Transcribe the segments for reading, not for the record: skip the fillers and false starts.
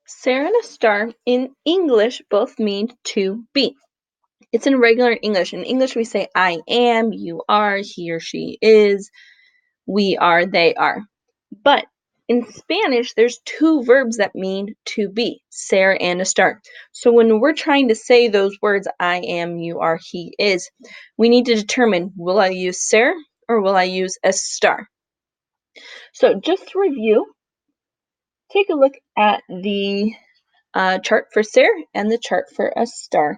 Sarah and Estar in English both mean to be. It's in regular English. In English, we say I am, you are, he or she is, we are, they are. But in Spanish, there's two verbs that mean to be, ser and estar. So when we're trying to say those words, I am, you are, he is, we need to determine, will I use ser or will I use estar? So just to review, take a look at the chart for ser and the chart for estar.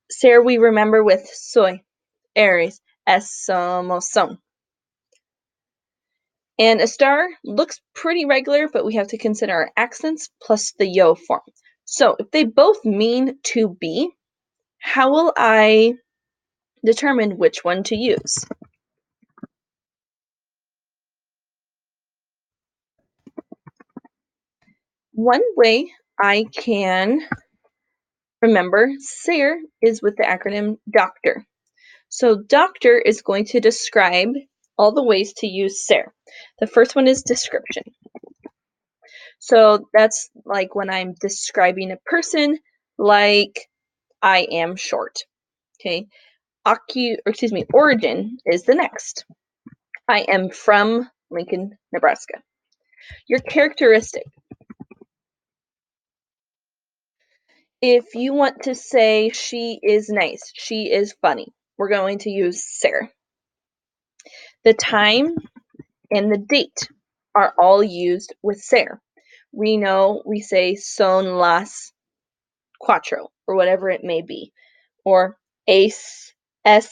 Ser we remember with soy, eres, es, somos, son. And estar looks pretty regular, but we have to consider our accents plus the yo form. So if they both mean to be, how will I determine which one to use? One way I can remember ser is with the acronym doctor. So doctor is going to describe all the ways to use ser. The first one is description. So that's like when I'm describing a person, like I am short. Okay. Origin is the next. I am from Lincoln, Nebraska. Your characteristic. If you want to say she is nice, she is funny, we're going to use ser. The time and the date are all used with ser. We know we say son las cuatro or whatever it may be, or es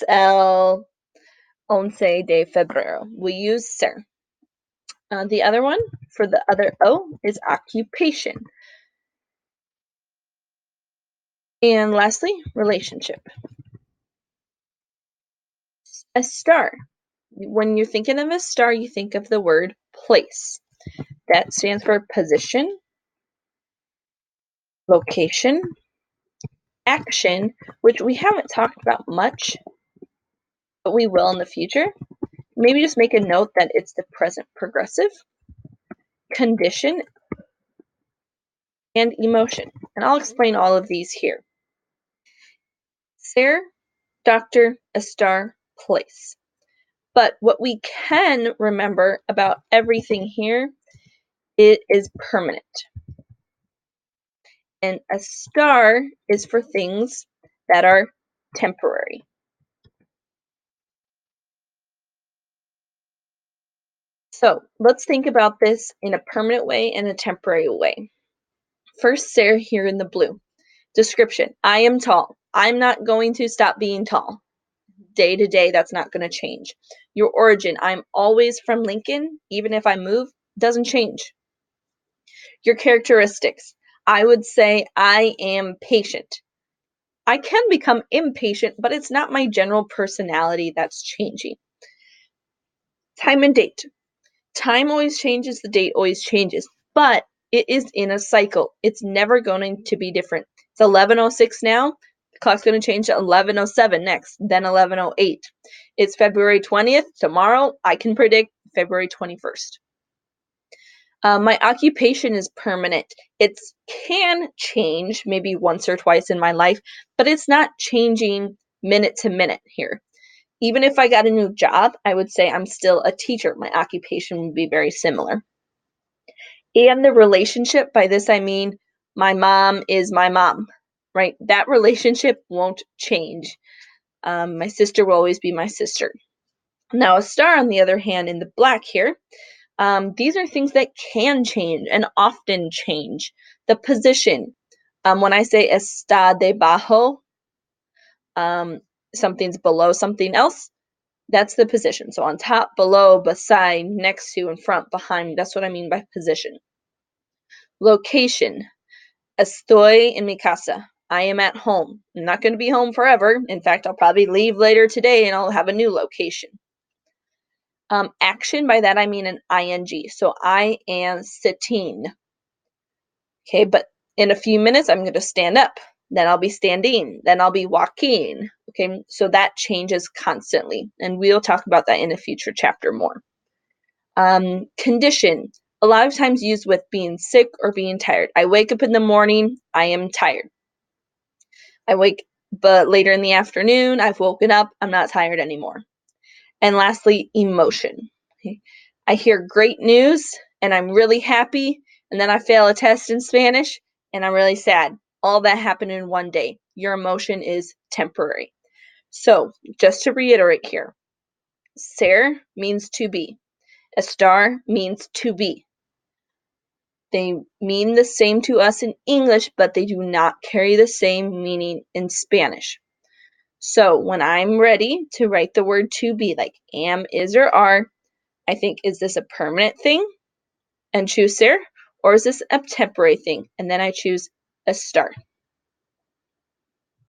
el once de febrero. We use ser. The other one for the other O is occupation. And lastly, relationship. Estar. When you're thinking of estar, you think of the word place. That stands for position, location, action, which we haven't talked about much, but we will in the future. Maybe just make a note that it's the present progressive, condition, and emotion. And I'll explain all of these here. Ser, doctor, estar, place. But what we can remember about everything here, it is permanent. And estar is for things that are temporary. So let's think about this in a permanent way and a temporary way. First, Sarah here in the blue. Description, I am tall. I'm not going to stop being tall. Day to day, that's not going to change. Your origin, I'm always from Lincoln. Even if I move, doesn't change. Your characteristics, I would say I am patient. I can become impatient, but it's not my general personality that's changing. Time and date. Time always changes, the date always changes, but it is in a cycle. It's never going to be different. It's 11:06 now. The clock's going to change to 11:07 next, then 11:08. It's February 20th. Tomorrow, I can predict February 21st. My occupation is permanent. It can change maybe once or twice in my life, but it's not changing minute to minute here. Even if I got a new job, I would say I'm still a teacher. My occupation would be very similar. And the relationship, by this I mean my mom is my mom, right? That relationship won't change. My sister will always be my sister. Now, estar, on the other hand, in the black here, these are things that can change and often change. The position, when I say está debajo, something's below something else, that's the position. So on top, below, beside, next to, in front, behind. That's what I mean by position. Location. Estoy en mi casa. I am at home. I'm not going to be home forever. In fact, I'll probably leave later today and I'll have a new location. Action, by that I mean an ing. So I am sitting. Okay, but in a few minutes, I'm going to stand up. Then I'll be standing. Then I'll be walking. Okay, so that changes constantly. And we'll talk about that in a future chapter more. Condition. a lot of times used with being sick or being tired. I wake up in the morning, I am tired. But later in the afternoon, I've woken up, I'm not tired anymore. And lastly, emotion. Okay. I hear great news and I'm really happy, and then I fail a test in Spanish and I'm really sad. All that happened in one day. Your emotion is temporary. So, just to reiterate here, ser means to be. Estar means to be. They mean the same to us in English, but they do not carry the same meaning in Spanish. So when I'm ready to write the word to be, like am, is, or are, I think, is this a permanent thing? And choose ser, or is this a temporary thing? And then I choose estar.